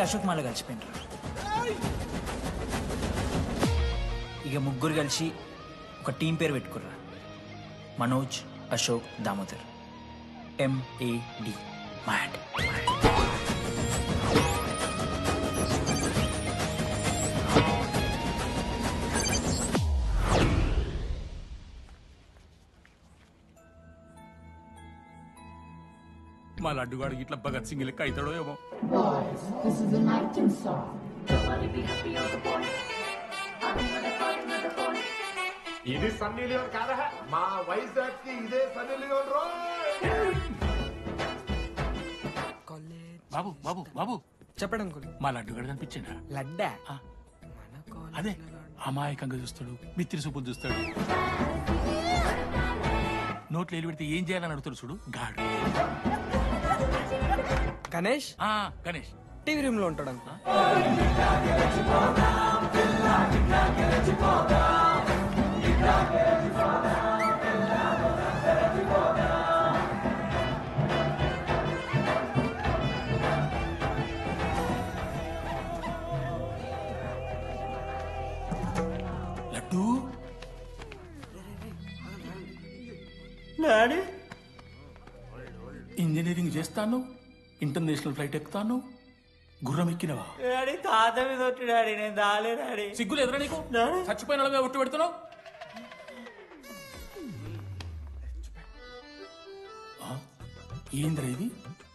అశోక్ మళ్ళీ కలిసిపోయినరు. ఇక ముగ్గురు కలిసి ఒక టీం పేరు పెట్టుకుర్రా, మనోజ్ అశోక్ దామోదర్, MAD, మ్యాడ్. మా లడ్డుగాడికి ఇట్లా భగత్ సింగ్ లెక్క అవుతాడో ఏమో. ఇది సన్నీ లియోన్ కాదా? మా వైజాగ్ కి ఇదే సన్నీ లియోన్ రో. బాబు బాబు బాబు చెప్పండి అంకుల్. మా లడ్డుగాడు కనిపించిందా? లడ్డా అదే అమాయకంగా చూస్తాడు, మిత్రి చూపులు చూస్తాడు, నోట్లు ఎల్లు పెడితే ఏం చేయాలని అడుగుతాడు చూడు గాడు. గణేష్ గణేష్ టీవీ రూమ్ లో ఉంటాడు అంకుల్. లడ్డు ఇంజనీరింగ్ చేస్తాను, ఇంటర్నేషనల్ ఫ్లైట్ ఎక్కుతాను, గుర్రం ఎక్కినవా? తాత మీద ఒట్టు డాడీ, నేను దాలే డాడీ. సిగ్గులు ఎదురా నీకు? చచ్చిపోయిన వాళ్ళ మీద ఒట్టు పెడుతున్నావు. ఏంద్రా ఇది?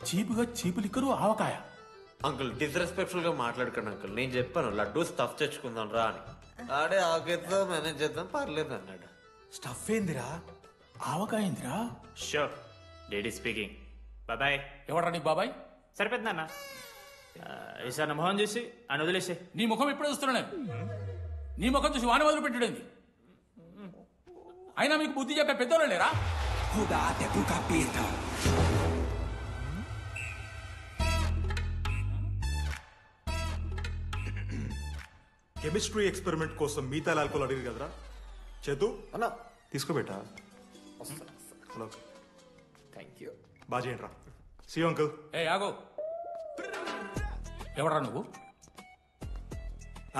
చీపుగా చీపు లిక్కరు ఆవకాయ. అంకుల్ డిస్రెస్పెక్ట్ఫుల్ గా మాట్లాడకండి అంకుల్. నేను చెప్పాను లడ్డూ స్టఫ్ తెచ్చుకుందాం రా అని. ఆడే ఆకేతో మేనేజ్ చేద్దాం పర్లేదు అన్నాడు. స్టఫ్ ఏందిరా? ఆవకాయ ఏందిరా? Sure daddy speaking. బాబాయ్. ఎవడ్రా నీకు బాబాయ్? సరిపోతుంది అన్న. ఈసారి నా మొహం చూసి అని వదిలేసే. నీ ముఖం ఎప్పుడే చూస్తున్నా నేను. నీ ముఖం చూసి వాన వదిలి పెట్టడండి. అయినా మీకు బుద్ధి చెప్పే పెద్దోళ్ళు లేరా? కెమిస్ట్రీ ఎక్స్పెరిమెంట్ కోసం మీథైల్ ఆల్కహాల్ అడిగారు కదరా చేతు అన్నా తీసుకోబెట్టా. Hello thank you. బాగా చేయండి రా. See uncle. ఏ ఆగో, ఎవడరా నువ్వు?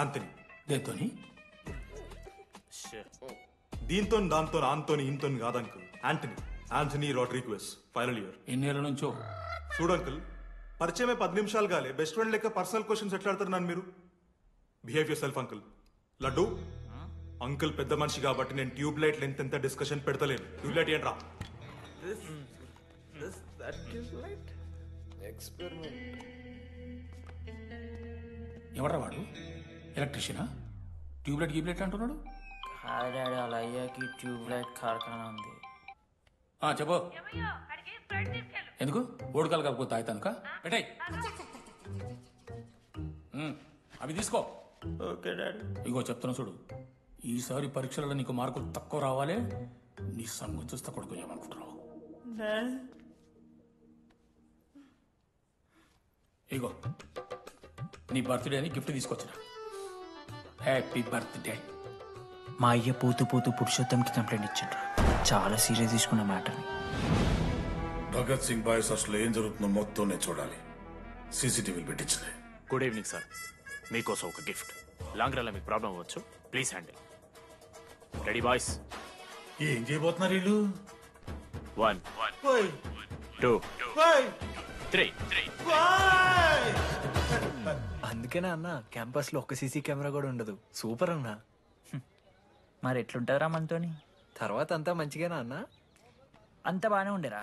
ఆంథనీ. దేంతోని? దీంతో దాంతో ఆంతోని ఇంతో కాదు uncle. Anthony Rodrigues, final year. ఎన్నేళ్ళ నుంచో? చూడు అంకుల్, పరిచయమే 10 నిమిషాలు కాలే బెస్ట్ ఫ్రెండ్ లెక్క పర్సనల్ క్వశ్చన్స్ ఎట్లా ఆడతారు నన్ను మీరు? Behave yourself uncle. Laddu uncle పెద్ద మనిషి కాబట్టి నేను ట్యూబ్ లైట్ లెంత్ ఎంత డిస్కషన్ పెడతలేను. ట్యూబ్ లైట్ ఏంట్రా? ఎవడ్రా వాడు? ఎలక్ట్రీషియనా? ట్యూబ్లైట్ గీబ్లైట్ అంటున్నాడు. డాడీ అలా అయ్యాకి ట్యూబ్ లైట్ కార్ఖానా ఉంది. చెప్పు. ఎందుకు ఓడికాలు కలుపుకో తాగుతానుక? పెట్టాయి అవి తీసుకో. Okay daddy. ఇగో చెప్తున్నా చూడు, ఈసారి పరీక్షలలో నీకు మార్కులు తక్కువ రావాలి. నీ సంగతి చూస్తే కొడుకు ఏమనుకుంటున్నావు? ఇగో నీ బర్త్డే అని గిఫ్ట్ తీసుకొచ్చిన. Happy birthday. మా అయ్య పోతూ పోతూ పురుషోత్తంకి కంప్లైంట్ ఇచ్చిండ్రు. చాలా సీరియస్ తీసుకున్న మ్యాటర్ని. భగత్ సింగ్ బాయ్స్ అసలు ఏం జరుగుతుందో మొత్తం నేను చూడాలి. సీసీటీవీలు పెట్టించినాయి. గుడ్ ఈవినింగ్ సార్, మీకోసం ఒక గిఫ్ట్. లాంగ్ రన్ లో మీకు ప్రాబ్లం అవ్వచ్చు, ప్లీజ్ హ్యాండిల్. Ready boys? ఏం చేయబోతున్నారు వీళ్ళు? 1 2 3. అందుకేనా అన్న క్యాంపస్ లో ఒక సీసీ కెమెరా కూడా ఉండదు. సూపర్ అన్నా. మరి ఎట్లుంటారా మనతోని? తర్వాత అంతా మంచిగానా అన్న? అంత బాగానే ఉండేరా,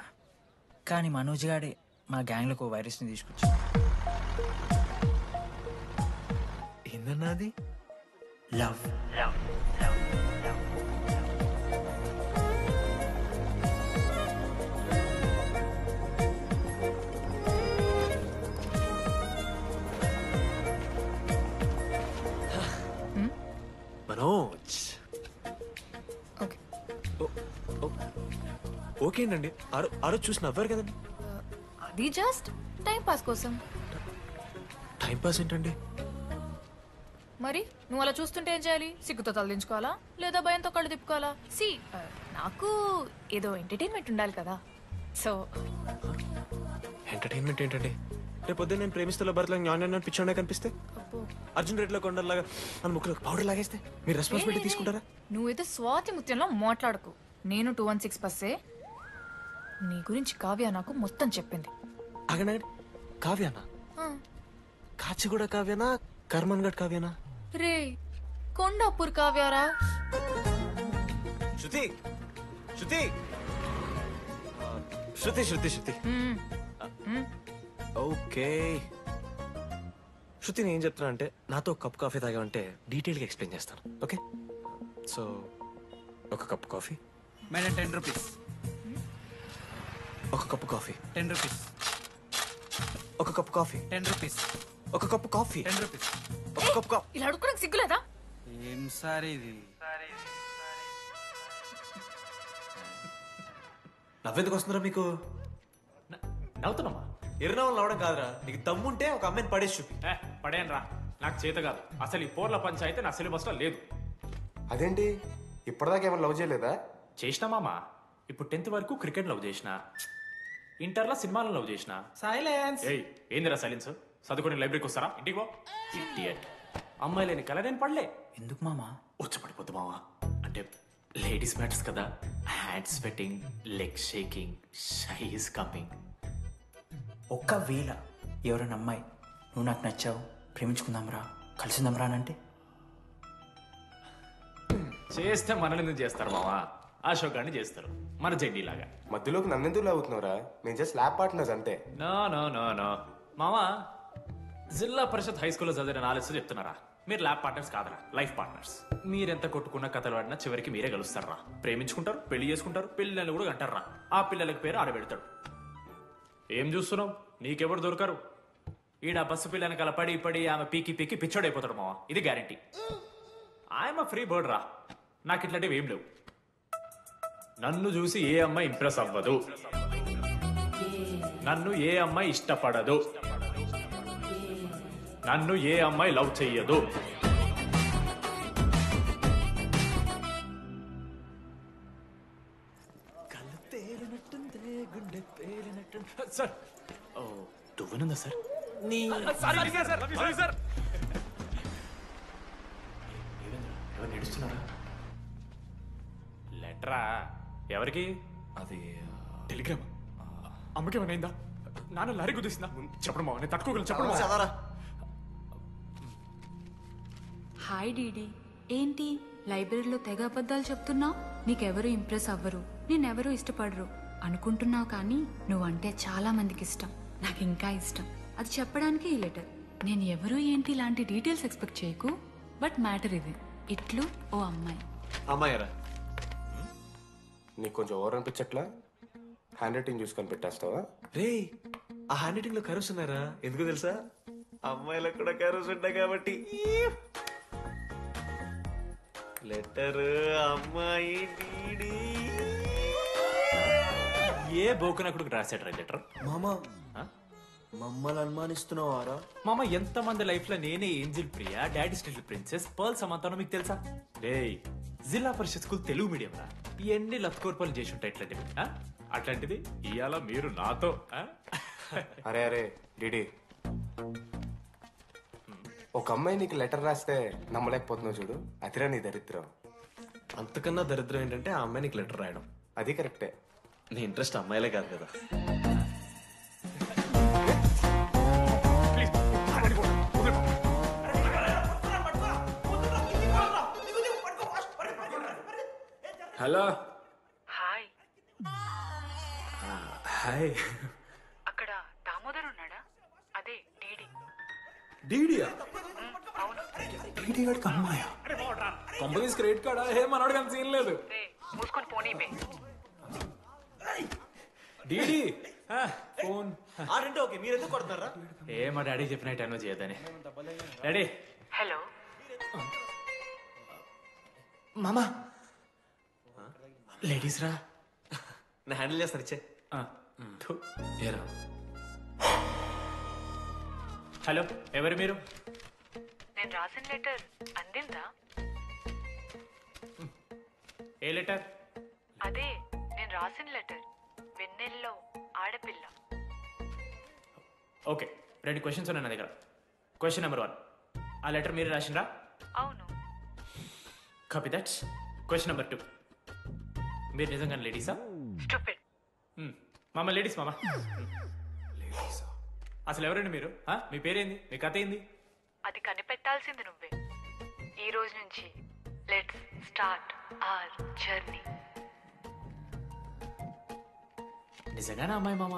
కానీ మనోజ్ గాడే మా గ్యాంగ్లకు వైరస్ని తీసుకొచ్చి. ఏందన్నా అది? లవ్. మనోజ్ ఓకేనండి. ఆరో చూసి నవ్వారు కదండి. అది జస్ట్ టైం పాస్ కోసం. టైం పాస్ ఏంటండి? మరి నువ్వు అలా చూస్తుంటే ఏం చేయాలి? సిగ్గుతో తలదించుకోవాలా లేదా భయంతో కళ్ళు తిప్పుకోవాలా? నాకు ఏదో ఎంటర్టైన్మెంట్ ఉండాలి కదా. సో ఎంటర్టైన్మెంట్ ఏంటండి? రేపు పొద్దున్న నేను ప్రేమిస్తున్న భర్తలో జ్ఞానం పిచ్చోనే కనిపిస్తే అర్జున్ రెడ్డిలో కొండలాగా మన ముక్కలో పౌడర్ లాగేస్తే మీరు రెస్పాన్సిబిలిటీ తీసుకుంటారా? నువ్వైతే స్వాతి ముత్యంలో మాట్లాడకు. నేను 216 బస్సే. నీ గురించి కావ్య నాకు మొత్తం చెప్పింది. అగండి కావ్యానా? కాచిగూడ కావ్యానా? కర్మన్ గడ్ కావ్యానా? రే కొండాపూర్ కావ్యారా? శృతి శృతి శృతి శృతి శృతి ఓకే. శృతి నేను ఏం చెప్తున్నా అంటే నాతో కప్ కాఫీ తాగామంటే డీటెయిల్గా ఎక్స్ప్లెయిన్ చేస్తాను. ఓకే సో ఒక కప్ కాఫీ. Madam 10 rupees. ఒక కప్పు కాఫీ. 10 రూపీస్. ఒక కప్పు కాఫీ. 10 రూపీస్. ఒక కప్పు కాఫీ. 10 రూపీస్. ఒక కప్పు కాఫీ. ఇలా అడుక్కోడానికి సిగ్గులేదా? ఏం సార్ ఇది? నవ్వెందుకు వస్తున్నారా మీకు? నవ్వుతున్నామా? ఎర్రనవ్వులు నవ్వడం కాదురా, నీకు దమ్ముంటే ఒక అమ్మాయిని పడేసి చూపి. పడేయను రా, నాకు చేత కాదు. అసలు ఈ పోర్ల పంచాయితీ నా సిలబస్ లో లేదు. అదేంటి ఇప్పటిదాకా ఏమైనా లవ్ చేయలేదా? చేసినా మామా. ఇప్పుడు 10th వరకు క్రికెట్ లవ్ చేసిన, ఇంటర్లో సినిమాలో లవ్ చేసిన. సైలెన్స్. ఏయ్ ఏందిరా సైలెన్స్? చదువుకుని లైబ్రరీకి వస్తారా? ఇంటికి పో. ఇడియట్. అమ్మాయి లేని కల నేను పడలే. ఎందుకు మామా? వచ్చపడిపోద్దు మావా. అంటే లేడీస్ మ్యాటర్స్ కదా. Hand sweating, leg shaking, shy is coming. ఒక్కవేళ ఎవరైనా అమ్మాయి నువ్వు నాకు నచ్చావు, ప్రేమించుకుందాంరా, కలిసిందాంరా అని అంటే చేస్తే మనల్ని ఎందుకు చేస్తారు మావా? అశోక్ గారిని చేస్తారు, మన జెండీ లాగా. మధ్యలోకి నన్నెందుకు లాగుతున్నారా? మేము జస్ట్ ల్యాబ్ పార్ట్నర్స్ అంతే. నో నో నో నో మావా, జిల్లా పరిషత్ హై స్కూల్లో చదివిన నాలెడ్జ్ చెప్తున్నారా? మీరు ల్యాబ్ పార్ట్నర్స్ కాదరా, లైఫ్ పార్ట్నర్స్. మీరెంత కొట్టుకున్న కథలు ఆడినా చివరికి మీరే కలుస్తారా. ప్రేమించుకుంటారు, పెళ్లి చేసుకుంటారు, పిల్లలు కూడా అంటారా. ఆ పిల్లలకి పేరు ఆడబెడతాడు. ఏం చూస్తున్నావు? నీకెవరు దొరకరు. ఈడ బస్సు పిల్లని కల పడి పడి ఆమె పీకి పీకి పిచ్చోడైపోతాడు మావా. ఇది గ్యారంటీ. ఆయమ ఫ్రీ బర్డ్ రా. నాకు ఇట్లాంటివి ఏం లేవు. నన్ను చూసి ఏ అమ్మాయి ఇంప్రెస్ అవ్వదు, నన్ను ఏ అమ్మాయి ఇష్టపడదు, నన్ను ఏ అమ్మాయి లవ్ చెయ్యదు. సార్ దువ్వనుందా సార్? ఎవరు నడుస్తున్నారా? లెటరా? ఎవరికి? అది టెలిగ్రామ్. అమ్మకేమైనా నాన్న లారీ కుదిస్తుందా? చెప్పడం మావ, నేను తట్టుకోగలను. చెప్పడం మావ. చదవరా. హాయ్ డీడీ, ఏంటి లైబ్రరీలో తెగ అబద్ధాలు చెప్తున్నావు? నీకెవరు ఇంప్రెస్ అవ్వరు, నేనెవరూ ఇష్టపడరు అనుకుంటున్నావు, కానీ నువ్వంటే చాలా మందికి ఇష్టం, నాకు ఇంకా ఇష్టం. అది చెప్పడానికి ఈ లెటర్. నేను ఎవరు ఏంటి ఇలాంటి డీటెయిల్స్ ఎక్స్పెక్ట్ చేయకు, బట్ మ్యాటర్ ఇది. ఇట్లు ఓ అమ్మాయి. అమ్మాయిరా? నీకు కొంచెం ఓవర్ అనిపించట్లా? హ్యాండ్ రైటింగ్ చూసుకొని పెట్టేస్తావా? రే ఆ హ్యాండ్ రైటింగ్ లో కర్వ్స్ ఉన్నారా? ఎందుకు తెలుసా? అమ్మాయిలకు కూడా కర్వ్స్ ఉంటాయి కాబట్టి. లెటర్ అమ్మాయి డీడీ. ఏ బోకనకుడికి రాశాడు లెటర్? మామా మమ్మల్ని అనుమానిస్తున్నావారా? మామ, ఎంతమంది లైఫ్ లో నేనే angel Priya, daddy still princess, pearl సమంతానో మీకు తెలుసా? డే జిల్లా పరిషత్ స్కూల్ తెలుగు మీడియం రా. ఎన్ని లత్కోర్పాలు చేసి ఉంటాయి ఇట్లాంటివి. అట్లాంటిది ఇవాళ మీరు నాతో. అరే అరే డిడి, ఒక అమ్మాయి నీకు లెటర్ రాస్తే నమ్మలేకపోతున్నావు చూడు, అదిరా నీ దరిద్రం. అంతకన్నా దరిద్రం ఏంటంటే ఆ అమ్మాయి నీకు లెటర్ రాయడం. అది కరెక్టే. నీ ఇంట్రెస్ట్ అమ్మాయిలే కాదు కదా. హలో. హాయ్. హాయ్. అక్కడ దామోదర్ ఉన్నాడా? అదే డీడీ. డీడియా? అవును. డీడీ గడికి అమ్మాయా? కంపెనీస్ క్రెడిట్ కార్డా? ఏమన్నాడు కానీ సీన్ లేదు. మూసుకొని పోనీ బే. DD phone. ఆడంటే ఓకే, మీరు ఎందుకు కొడుతున్నారా? మా డాడీ చెప్పిన టైం చేయదని. డాడీ. హలో. మామా లేడీస్ రా. నేను హ్యాండిల్ చేస్తాను, ఇచ్చే. ఏరా. హలో, ఎవరు మీరు? నేను రాసిన లెటర్ అందిందా? ఏ లెటర్? అదే నేను రాసిన లెటర్, వెన్నెల్లో ఆడపిల్ల. ఓకే, 2 క్వశ్చన్స్ ఉన్నాయి నా దగ్గర. క్వశ్చన్ నెంబర్ 1, ఆ లెటర్ మీరు రాసిండ్రా? అవును. Copy that. క్వశ్చన్ నెంబర్ 2, మీరు నిజంగా లేడీసా? స్టూపిడ్. మామ లేడీస్ మామ. అసలు ఎవరండి మీరు? మీ పేరేంది? మీ కథ ఏంది? అది కనిపెట్టాల్సింది నువ్వే. ఈ రోజు నుంచి లెట్స్ స్టార్ట్ అవర్ జర్నీ. నిజంగానే అమ్మాయి మామ?